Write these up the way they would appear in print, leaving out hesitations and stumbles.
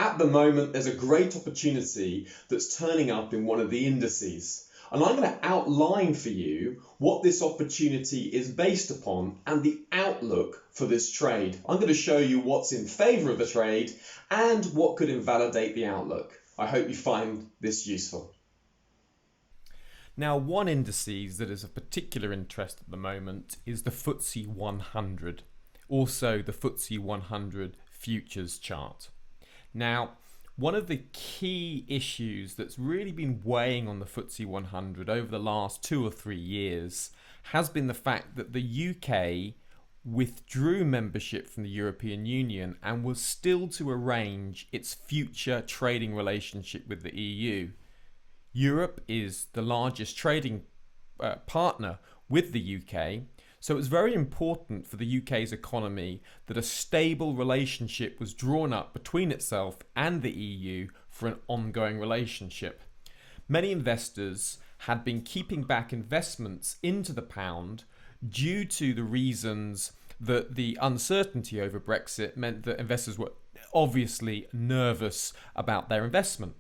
At the moment, there's a great opportunity that's turning up in one of the indices. And I'm going to outline for you what this opportunity is based upon and the outlook for this trade. I'm going to show you what's in favour of the trade and what could invalidate the outlook. I hope you find this useful. Now, one indices that is of particular interest at the moment is the FTSE 100, also the FTSE 100 futures chart. Now, one of the key issues that's really been weighing on the FTSE 100 over the last 2 or 3 years has been the fact that the UK withdrew membership from the European Union and was still to arrange its future trading relationship with the EU. Europe is the largest trading partner with the UK, so it's very important for the UK's economy that a stable relationship was drawn up between itself and the EU for an ongoing relationship. Many investors had been keeping back investments into the pound due to the reasons that the uncertainty over Brexit meant that investors were obviously nervous about their investment.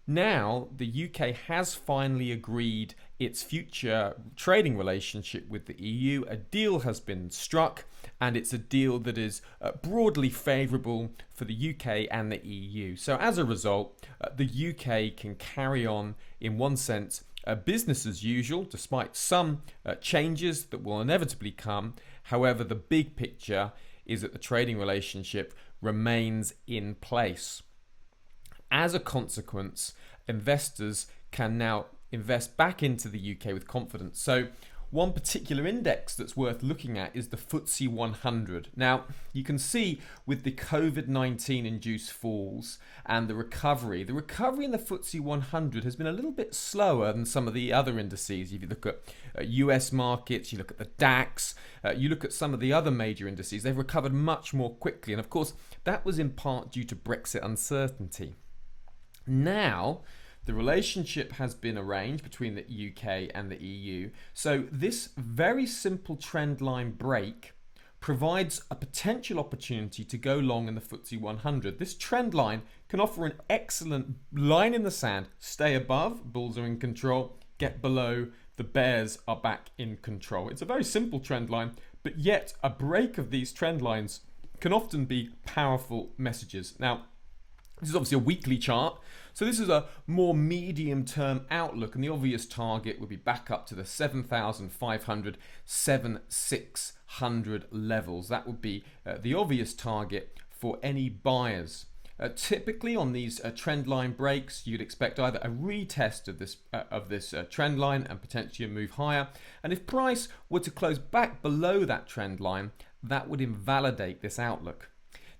Now, the UK has finally agreed its future trading relationship with the EU. A deal has been struck, and it's a deal that is broadly favourable for the UK and the EU. So as a result, the UK can carry on, in one sense, business as usual, despite some changes that will inevitably come. However, the big picture is that the trading relationship remains in place. As a consequence, investors can now invest back into the UK with confidence. So one particular index that's worth looking at is the FTSE 100. Now, you can see with the COVID-19 induced falls and the recovery in the FTSE 100 has been a little bit slower than some of the other indices. If you look at US markets, you look at the DAX, you look at some of the other major indices, they've recovered much more quickly. And of course, that was in part due to Brexit uncertainty. Now, the relationship has been arranged between the UK and the EU. So this very simple trend line break provides a potential opportunity to go long in the FTSE 100. This trend line can offer an excellent line in the sand. Stay above, bulls are in control. Get below, the bears are back in control. It's a very simple trend line, but yet a break of these trend lines can often be powerful messages. Now, this is obviously a weekly chart, so this is a more medium-term outlook, and the obvious target would be back up to the 7,500, 7,600 levels. That would be the obvious target for any buyers. Typically on these trend line breaks, you'd expect either a retest of this trend line and potentially a move higher. And if price were to close back below that trend line, that would invalidate this outlook.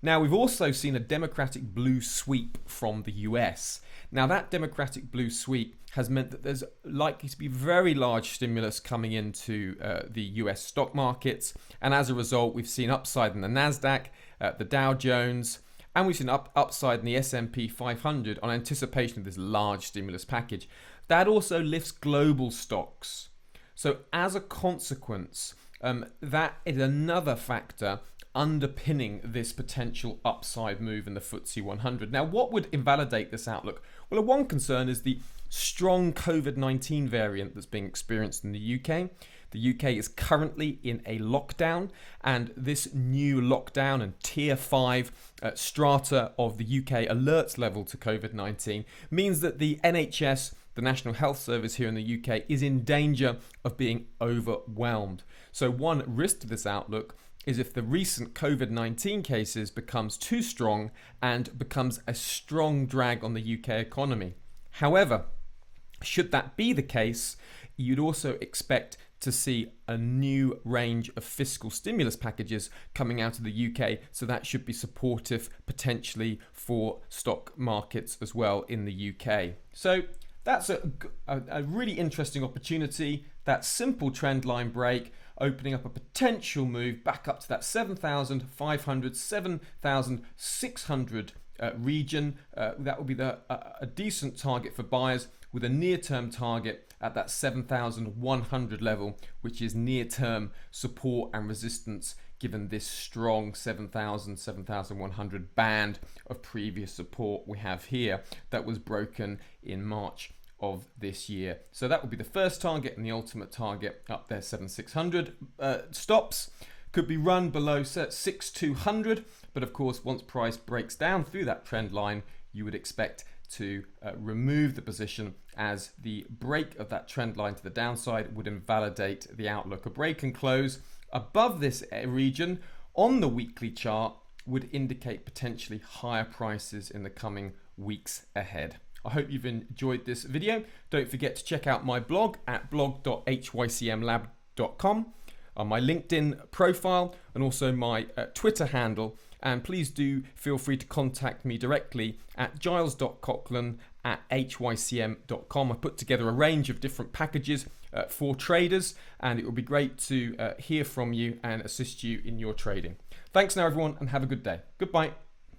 Now, we've also seen a democratic blue sweep from the US. Now, that democratic blue sweep has meant that there's likely to be very large stimulus coming into the US stock markets. And as a result, we've seen upside in the NASDAQ, the Dow Jones, and we've seen upside in the S&P 500 on anticipation of this large stimulus package. That also lifts global stocks. So as a consequence, that is another factor underpinning this potential upside move in the FTSE 100. Now, what would invalidate this outlook? Well, one concern is the strong COVID-19 variant that's being experienced in the UK. The UK is currently in a lockdown, and this new lockdown and tier 5 strata of the UK alerts level to COVID-19 means that the NHS, the National Health Service here in the UK, is in danger of being overwhelmed. So one risk to this outlook is if the recent COVID-19 cases becomes too strong and becomes a strong drag on the UK economy. However, should that be the case, you'd also expect to see a new range of fiscal stimulus packages coming out of the UK, so that should be supportive potentially for stock markets as well in the UK. So that's a really interesting opportunity, that simple trend line break, opening up a potential move back up to that 7,500, 7,600 region. That would be a decent target for buyers. with a near-term target at that 7,100 level, which is near-term support and resistance given this strong 7,000, 7,100 band of previous support we have here that was broken in March of this year. So that would be the first target, and the ultimate target up there, 7,600. Stops could be run below 6,200, but of course once price breaks down through that trend line, you would expect to remove the position, as the break of that trend line to the downside would invalidate the outlook. A break and close above this region on the weekly chart would indicate potentially higher prices in the coming weeks ahead. I hope you've enjoyed this video. Don't forget to check out my blog at blog.hycmlab.com, my LinkedIn profile, and also my Twitter handle. And please do feel free to contact me directly at giles.coghlan@hycm.com. I put together a range of different packages for traders, and it would be great to hear from you and assist you in your trading. Thanks now, everyone, and have a good day. Goodbye.